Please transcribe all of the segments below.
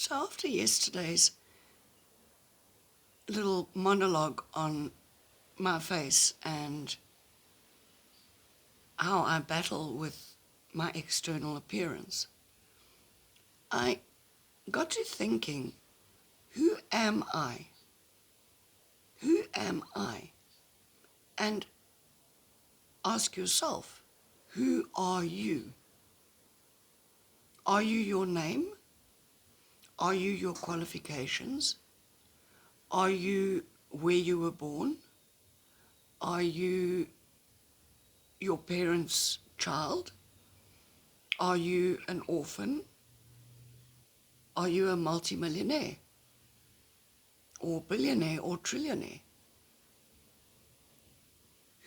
So after yesterday's little monologue on my face and how I battle with my external appearance, I got to thinking, who am I? Who am I? And ask yourself, who are you? Are you your name? Are you your qualifications? Are you where you were born? Are you your parents' child? Are you an orphan? Are you a multimillionaire? Or billionaire or trillionaire?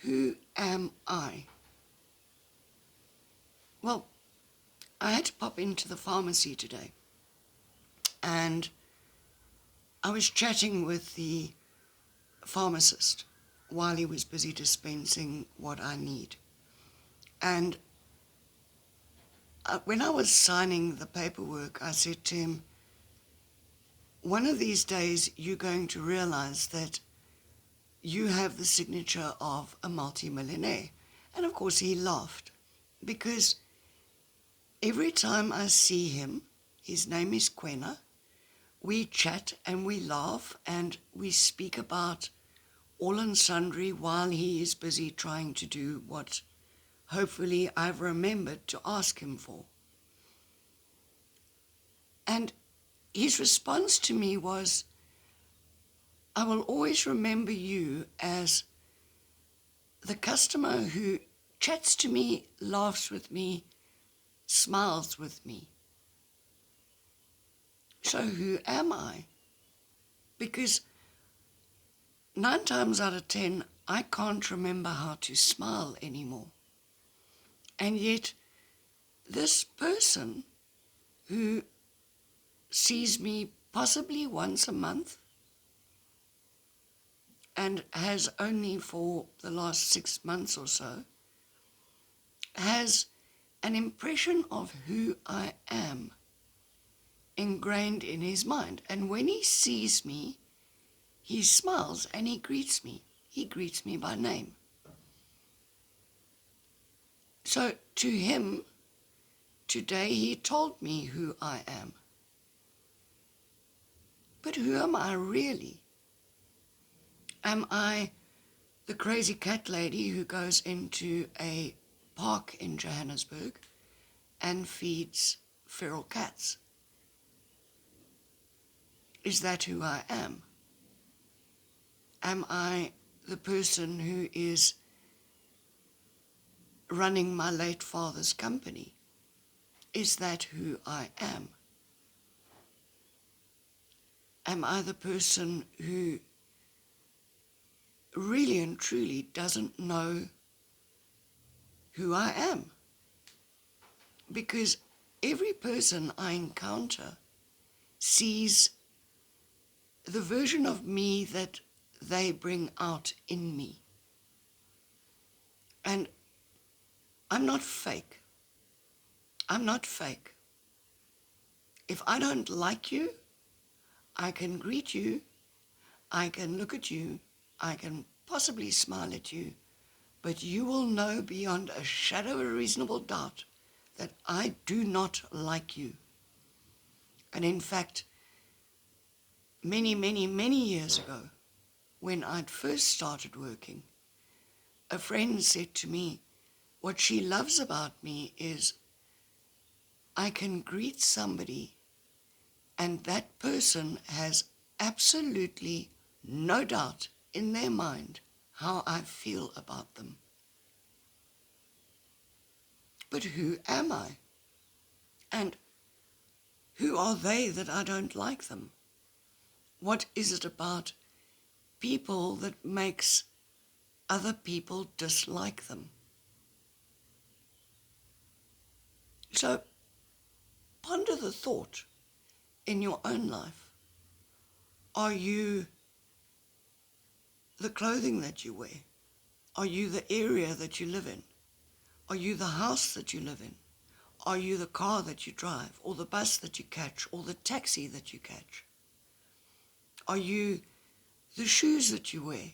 Who am I? Well, I had to pop into the pharmacy today, and I was chatting with the pharmacist while he was busy dispensing what I need. And when I was signing the paperwork, I said to him, one of these days you're going to realize that you have the signature of a multimillionaire. And of course he laughed, because every time I see him, his name is Kwena, we chat and we laugh and we speak about all and sundry while he is busy trying to do what hopefully I've remembered to ask him for. And his response to me was, I will always remember you as the customer who chats to me, laughs with me, smiles with me. So who am I? Because 9 times out of 10, I can't remember how to smile anymore. And yet, this person who sees me possibly once a month and has only for the last 6 months or so, has an impression of who I am ingrained in his mind. And when he sees me, he smiles and he greets me. He greets me by name. So to him, today he told me who I am. But who am I really? Am I the crazy cat lady who goes into a park in Johannesburg and feeds feral cats? Is that who I am? Am I the person who is running my late father's company? Is that who I am? Am I the person who really and truly doesn't know who I am? Because every person I encounter sees the version of me that they bring out in me. And I'm not fake. I'm not fake. If I don't like you, I can greet you, I can look at you, I can possibly smile at you, but you will know beyond a shadow of a reasonable doubt that I do not like you. And in fact, many, many, many years ago, when I'd first started working, a friend said to me, what she loves about me is I can greet somebody and that person has absolutely no doubt in their mind how I feel about them. But who am I? And who are they that I don't like them? What is it about people that makes other people dislike them? So ponder the thought in your own life. Are you the clothing that you wear? Are you the area that you live in? Are you the house that you live in? Are you the car that you drive, or the bus that you catch, or the taxi that you catch? Are you the shoes that you wear?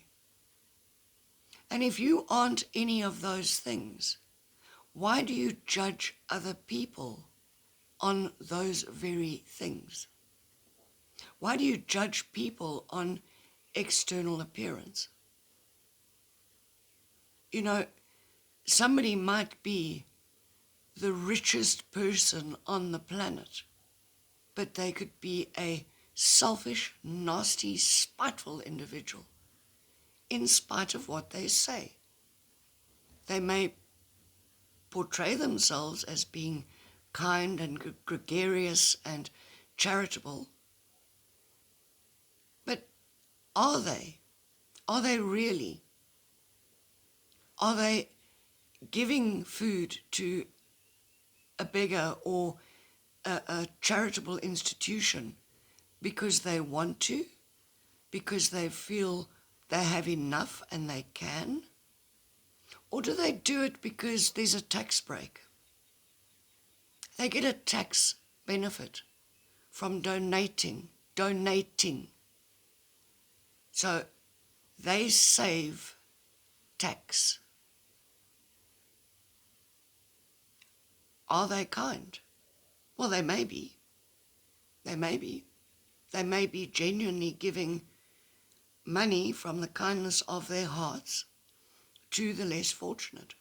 And if you aren't any of those things, why do you judge other people on those very things? Why do you judge people on external appearance? You know, somebody might be the richest person on the planet, but they could be a selfish, nasty, spiteful individual in spite of what they say. They may portray themselves as being kind and gregarious and charitable, but are they? Are they really? Are they giving food to a beggar or a charitable institution because they want to, because they feel they have enough and they can? Or do they do it because there's a tax break? They get a tax benefit from donating. So they save tax. Are they kind? Well, they may be. They may be. They may be genuinely giving money from the kindness of their hearts to the less fortunate.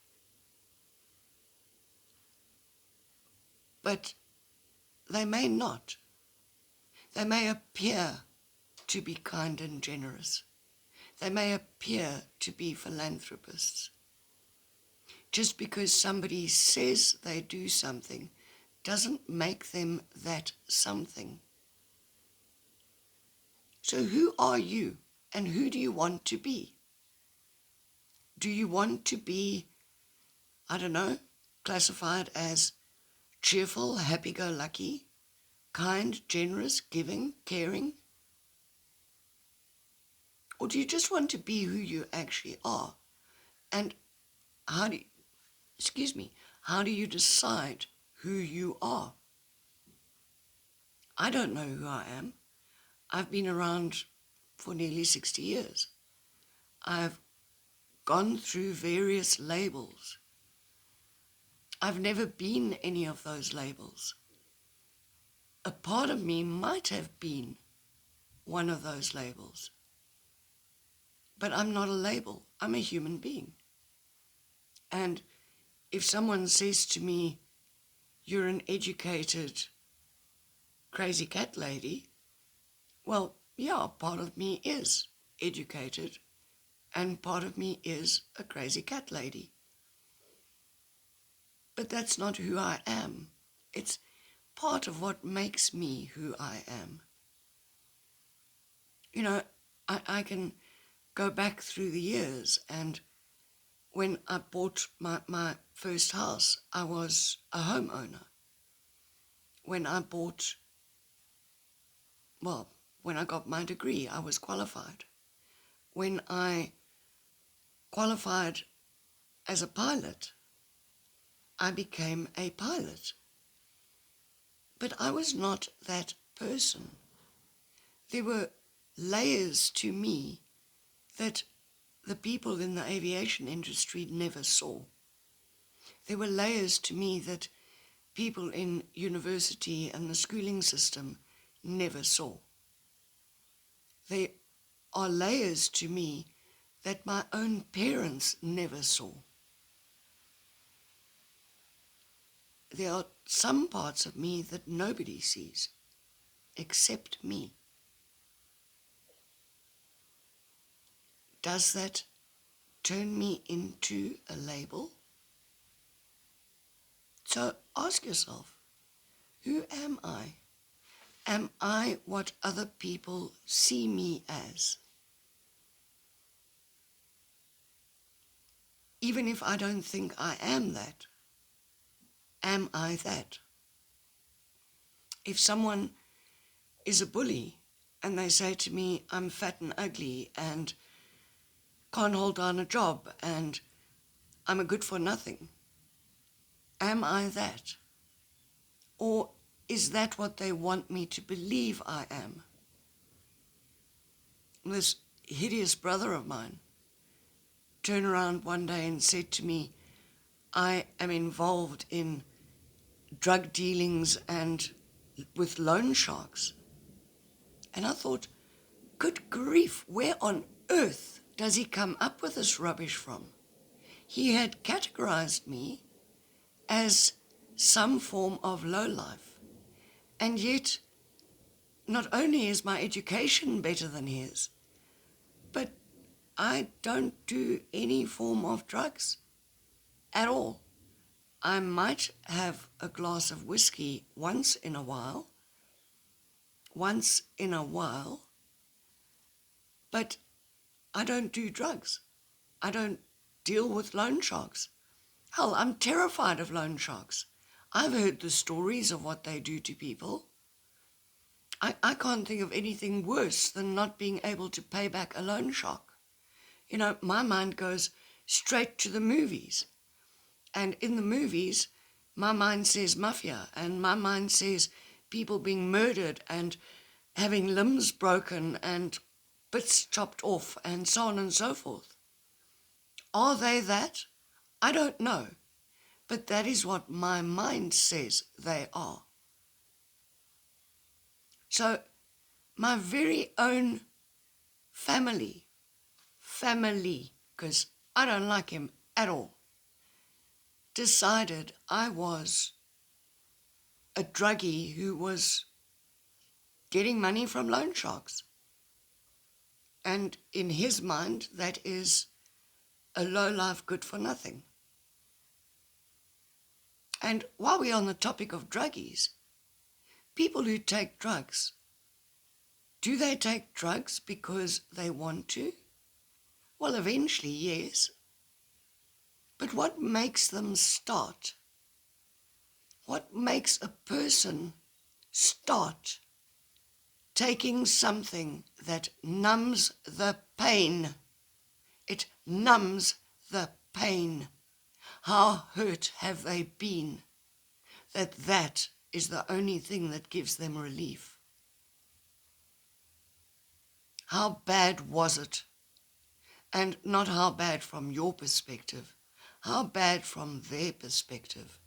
But they may not. They may appear to be kind and generous. They may appear to be philanthropists. Just because somebody says they do something doesn't make them that something. So who are you and who do you want to be? Do you want to be, I don't know, classified as cheerful, happy-go-lucky, kind, generous, giving, caring? Or do you just want to be who you actually are? And how do you decide who you are? I don't know who I am. I've been around for nearly 60 years. I've gone through various labels. I've never been any of those labels. A part of me might have been one of those labels. But I'm not a label. I'm a human being. And if someone says to me, you're an educated crazy cat lady, well, yeah, part of me is educated and part of me is a crazy cat lady. But that's not who I am. It's part of what makes me who I am. You know, I can go back through the years, and when I bought my first house, I was a homeowner. When I got my degree, I was qualified. When I qualified as a pilot, I became a pilot. But I was not that person. There were layers to me that the people in the aviation industry never saw. There were layers to me that people in university and the schooling system never saw. There are layers to me that my own parents never saw. There are some parts of me that nobody sees, except me. Does that turn me into a label? So ask yourself, who am I? Am I what other people see me as? Even if I don't think I am that, am I that? If someone is a bully and they say to me, I'm fat and ugly and can't hold down a job and I'm a good for nothing, am I that? Or is that what they want me to believe I am? This hideous brother of mine turned around one day and said to me, I am involved in drug dealings and with loan sharks. And I thought, good grief, where on earth does he come up with this rubbish from? He had categorized me as some form of lowlife. And yet, not only is my education better than his, but I don't do any form of drugs at all. I might have a glass of whiskey once in a while, but I don't do drugs. I don't deal with loan sharks. Hell, I'm terrified of loan sharks. I've heard the stories of what they do to people. I can't think of anything worse than not being able to pay back a loan shark. You know, my mind goes straight to the movies. And in the movies, my mind says mafia, and my mind says people being murdered and having limbs broken and bits chopped off and so on and so forth. Are they that? I don't know. But that is what my mind says they are. So my very own family, because I don't like him at all, decided I was a druggie who was getting money from loan sharks. And in his mind, that is a low-life good for nothing. And while we're on the topic of druggies, people who take drugs, do they take drugs because they want to? Well, eventually, yes. But what makes them start? What makes a person start taking something that numbs the pain? It numbs the pain. How hurt have they been that is the only thing that gives them relief? How bad was it? And not how bad from your perspective, how bad from their perspective.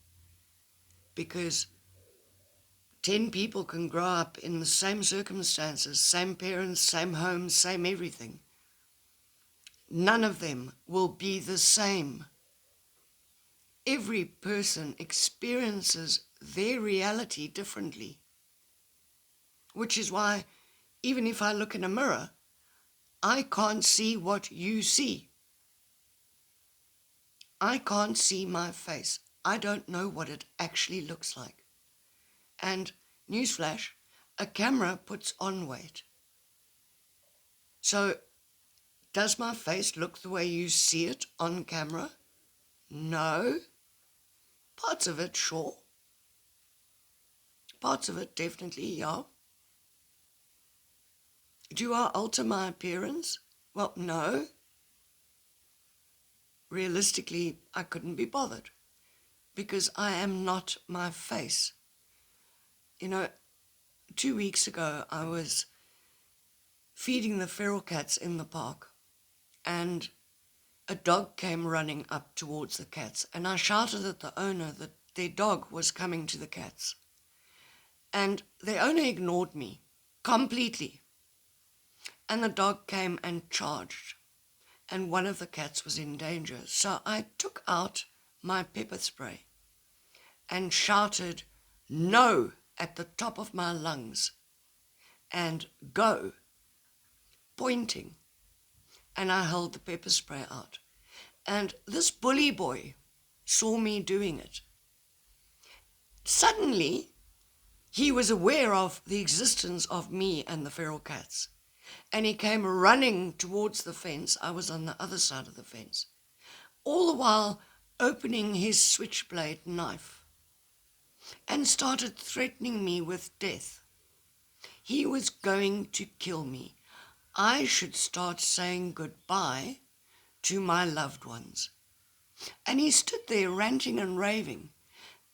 Because 10 people can grow up in the same circumstances, same parents, same homes, same everything. None of them will be the same. Every person experiences their reality differently. Which is why, even if I look in a mirror, I can't see what you see. I can't see my face. I don't know what it actually looks like. And, newsflash, a camera puts on weight. So, does my face look the way you see it on camera? No. Parts of it, sure. Parts of it, definitely, yeah. Do I alter my appearance? Well, no. Realistically, I couldn't be bothered because I am not my face. You know, 2 weeks ago, I was feeding the feral cats in the park, and a dog came running up towards the cats, and I shouted at the owner that their dog was coming to the cats. And the owner ignored me completely. And the dog came and charged, and one of the cats was in danger. So I took out my pepper spray and shouted, "No," at the top of my lungs, and "Go," pointing. And I held the pepper spray out. And this bully boy saw me doing it. Suddenly, he was aware of the existence of me and the feral cats. And he came running towards the fence. I was on the other side of the fence. All the while opening his switchblade knife. And started threatening me with death. He was going to kill me. I should start saying goodbye to my loved ones. And he stood there ranting and raving.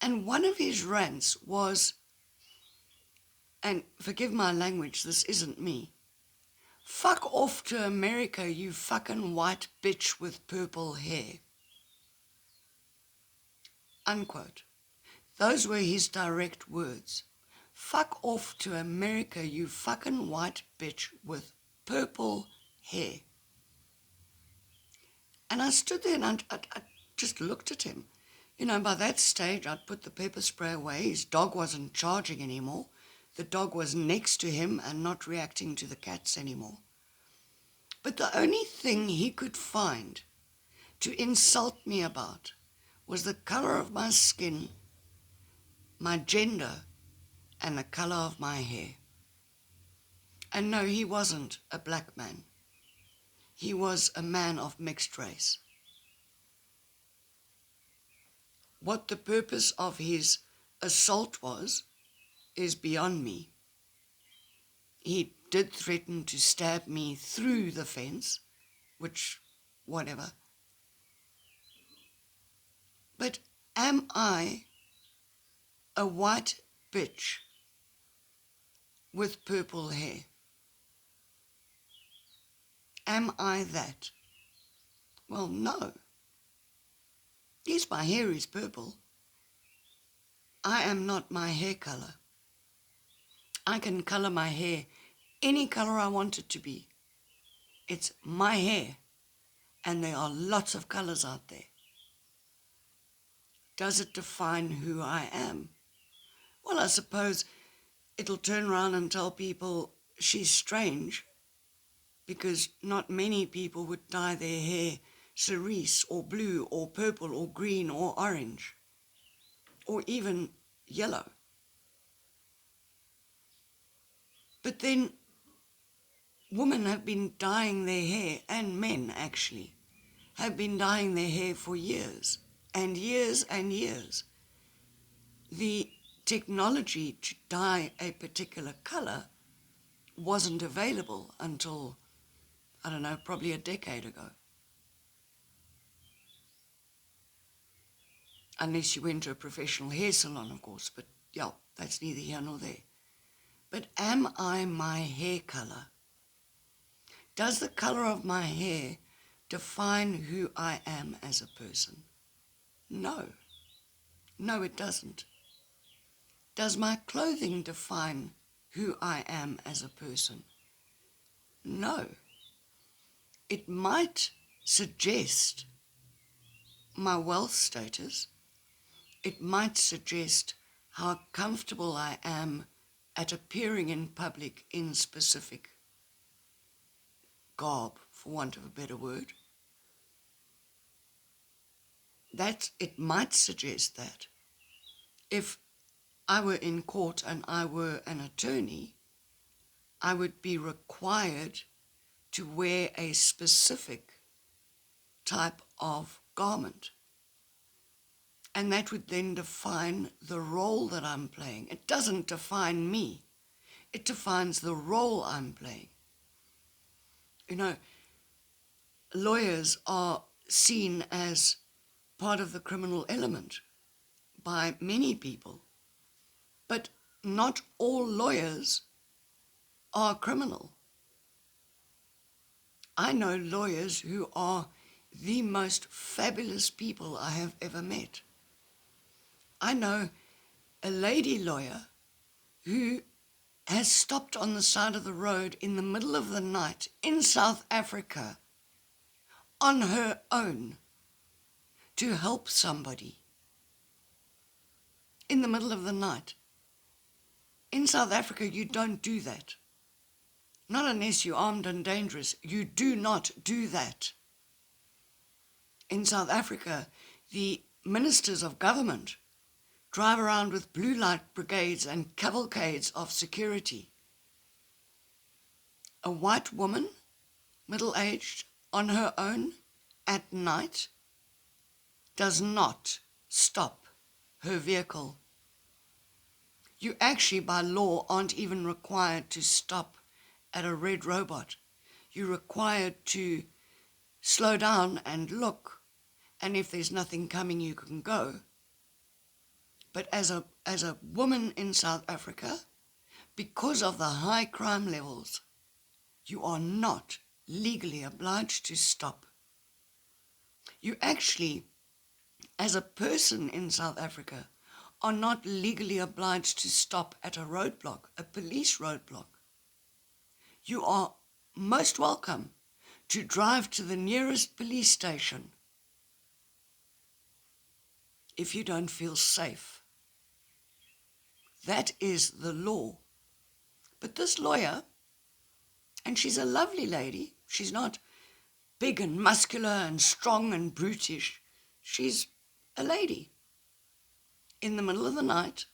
And one of his rants was, and forgive my language, this isn't me, "Fuck off to America, you fucking white bitch with purple hair." Unquote. Those were his direct words. "Fuck off to America, you fucking white bitch with purple hair." And I stood there and I just looked at him. By that stage, I'd put the pepper spray away. His dog wasn't charging anymore. The dog was next to him and not reacting to the cats anymore. But the only thing he could find to insult me about was the color of my skin, my gender, and the color of my hair. And no, he wasn't a black man. He was a man of mixed race. What the purpose of his assault was is beyond me. He did threaten to stab me through the fence, which, whatever. But am I a white bitch with purple hair? Am I that? Well, no. Yes, my hair is purple. I am not my hair color. I can color my hair any color I want it to be. It's my hair, and there are lots of colors out there. Does it define who I am? Well, I suppose it'll turn around and tell people she's strange, because not many people would dye their hair cerise or blue or purple or green or orange or even yellow. But then women have been dyeing their hair, and men actually, have been dyeing their hair for years and years and years. The technology to dye a particular color wasn't available until, I don't know, probably a decade ago. Unless you went to a professional hair salon, of course, but yeah, that's neither here nor there. But am I my hair color? Does the color of my hair define who I am as a person? No. No, it doesn't. Does my clothing define who I am as a person? No. It might suggest my wealth status. It might suggest how comfortable I am at appearing in public in specific garb, for want of a better word. That it might suggest that. If I were in court and I were an attorney, I would be required to wear a specific type of garment. And that would then define the role that I'm playing. It doesn't define me. It defines the role I'm playing. Lawyers are seen as part of the criminal element by many people. But not all lawyers are criminal. I know lawyers who are the most fabulous people I have ever met. I know a lady lawyer who has stopped on the side of the road in the middle of the night in South Africa on her own to help somebody in the middle of the night. In South Africa, you don't do that. Not unless you're armed and dangerous. You do not do that. In South Africa, the ministers of government drive around with blue light brigades and cavalcades of security. A white woman, middle-aged, on her own, at night, does not stop her vehicle. You actually, by law, aren't even required to stop at a red robot. You're required to slow down and look, and if there's nothing coming, you can go. But as a woman in South Africa, because of the high crime levels, you are not legally obliged to stop. You actually, as a person in South Africa, are not legally obliged to stop at a roadblock, a police roadblock. You are most welcome to drive to the nearest police station if you don't feel safe. That is the law. But this lawyer, and she's a lovely lady, she's not big and muscular and strong and brutish. She's a lady. In the middle of the night,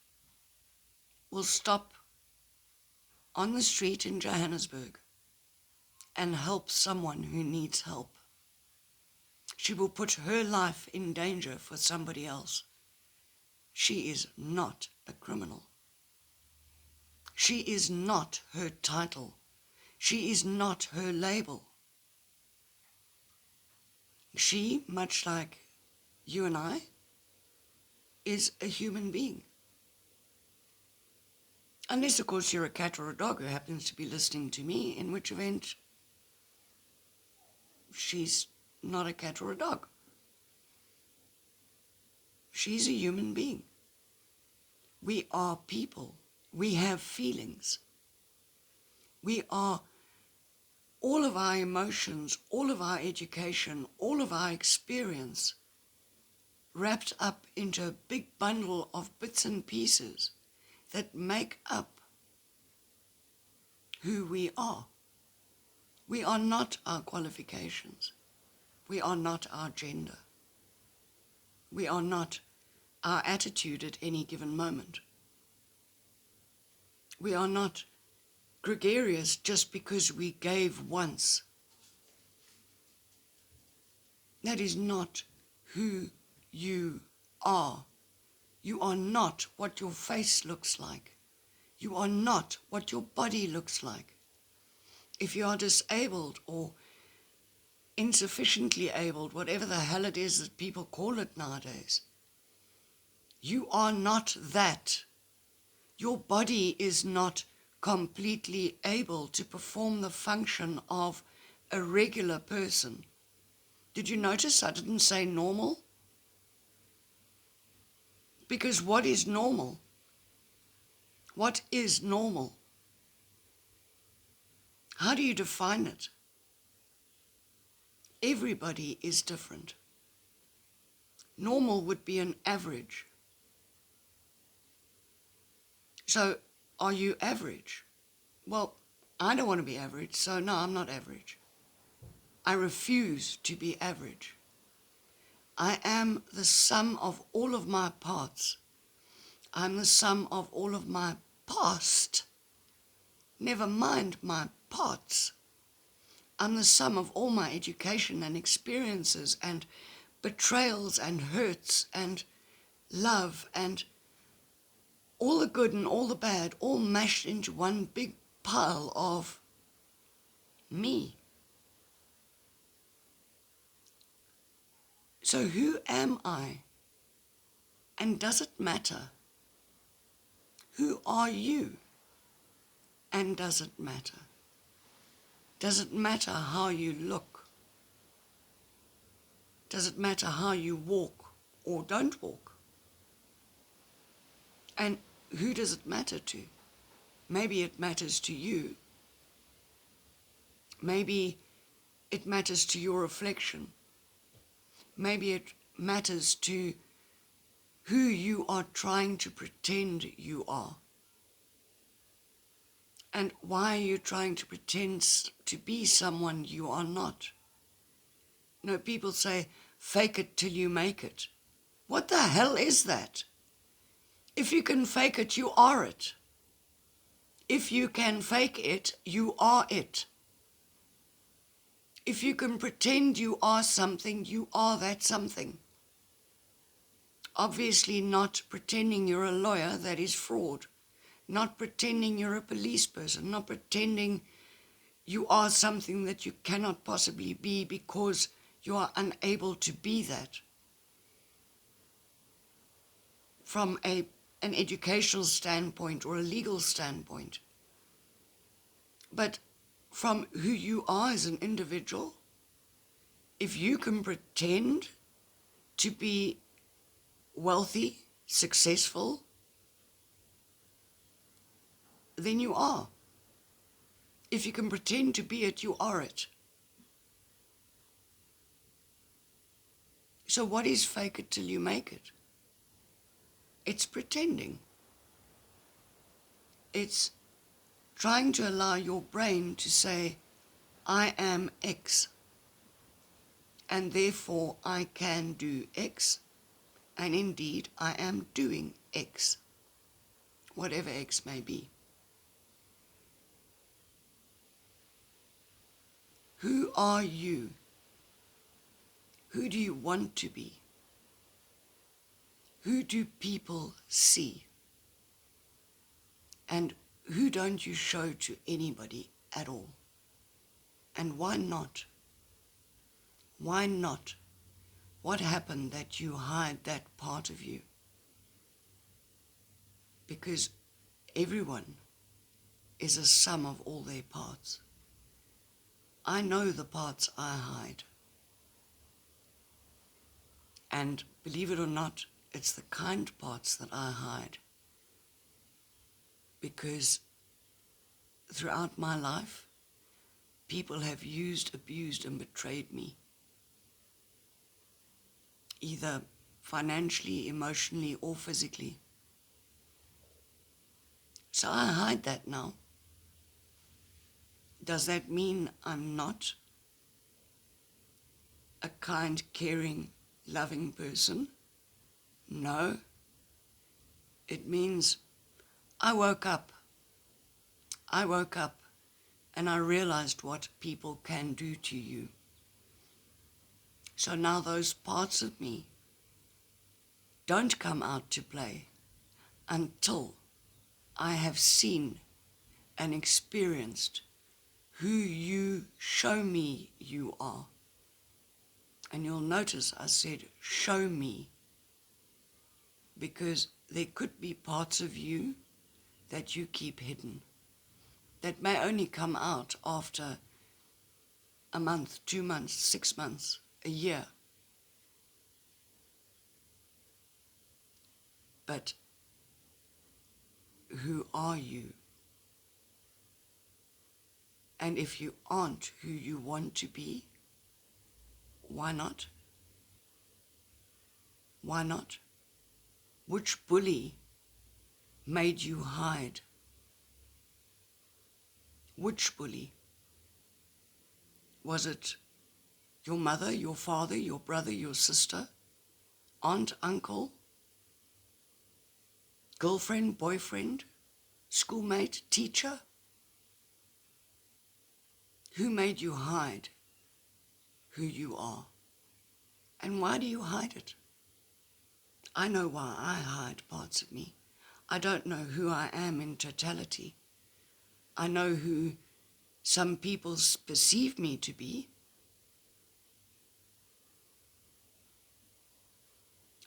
will stop on the street in Johannesburg and help someone who needs help. She will put her life in danger for somebody else. She is not a criminal. She is not her title. She is not her label. She, much like you and I, is a human being. Unless, of course, you're a cat or a dog who happens to be listening to me, in which event she's not a cat or a dog. She's a human being. We are people. We have feelings. We are all of our emotions, all of our education, all of our experience wrapped up into a big bundle of bits and pieces that make up who we are. We are not our qualifications. We are not our gender. We are not our attitude at any given moment. We are not gregarious just because we gave once. That is not who you are. You are not what your face looks like. You are not what your body looks like. If you are disabled or insufficiently abled, whatever the hell it is that people call it nowadays, you are not that. Your body is not completely able to perform the function of a regular person. Did you notice I didn't say normal? Because what is normal? What is normal? How do you define it? Everybody is different. Normal would be an average. So, are you average? Well, I don't want to be average, so no, I'm not average. I refuse to be average. I am the sum of all of my parts. I'm the sum of all of my past. Never mind my parts. I'm the sum of all my education and experiences and betrayals and hurts and love and all the good and all the bad, all mashed into one big pile of me. So who am I? And does it matter? Who are you? And does it matter? Does it matter how you look? Does it matter how you walk or don't walk? And who does it matter to? Maybe it matters to you. Maybe it matters to your reflection. Maybe it matters to who you are trying to pretend you are. And why are you trying to pretend to be someone you are not? You know, people say, fake it till you make it. What the hell is that? If you can fake it, you are it. If you can fake it, you are it. If you can pretend you are something, you are that something. Obviously not pretending you're a lawyer, that is fraud. Not pretending you're a police person, not pretending you are something that you cannot possibly be because you are unable to be that. from an educational standpoint or a legal standpoint, but from who you are as an individual. If you can pretend to be wealthy, successful, then you are. If you can pretend to be it, you are it. So what is fake it till you make it? It's pretending. It's trying to allow your brain to say, I am X, and therefore I can do X, and indeed I am doing X, whatever X may be. Who are you? Who do you want to be? Who do people see? And who don't you show to anybody at all? And why not? Why not? What happened that you hide that part of you? Because everyone is a sum of all their parts. I know the parts I hide. And believe it or not, it's the kind parts that I hide. Because throughout my life, people have used, abused, and betrayed me. Either financially, emotionally, or physically. So I hide that now. Does that mean I'm not a kind, caring, loving person? No. It means I woke up and I realized what people can do to you. So now those parts of me don't come out to play until I have seen and experienced who you show me you are. And you'll notice I said, show me, because there could be parts of you that you keep hidden, that may only come out after a month, 2 months, 6 months, a year. But who are you? And if you aren't who you want to be, why not? Why not? Which bully made you hide? Which bully? Was it your mother, your father, your brother, your sister, aunt, uncle, girlfriend, boyfriend, schoolmate, teacher? Who made you hide who you are? And why do you hide it? I know why I hide parts of me. I don't know who I am in totality. I know who some people perceive me to be.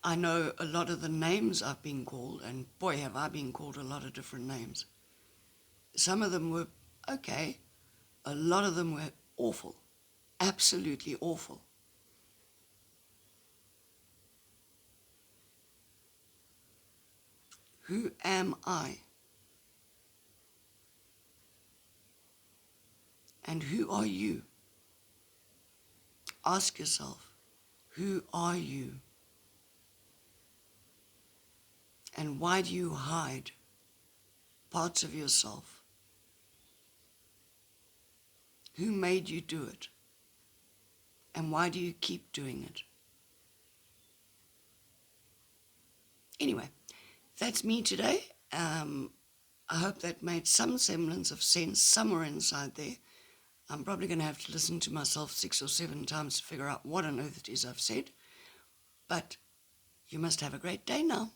I know a lot of the names I've been called, and boy, have I been called a lot of different names. Some of them were okay. A lot of them were awful, absolutely awful. Who am I? And who are you? Ask yourself, who are you? And why do you hide parts of yourself? Who made you do it? And why do you keep doing it? Anyway, that's me today. I hope that made some semblance of sense somewhere inside there. I'm probably going to have to listen to myself 6 or 7 times to figure out what on earth it is I've said. But you must have a great day now.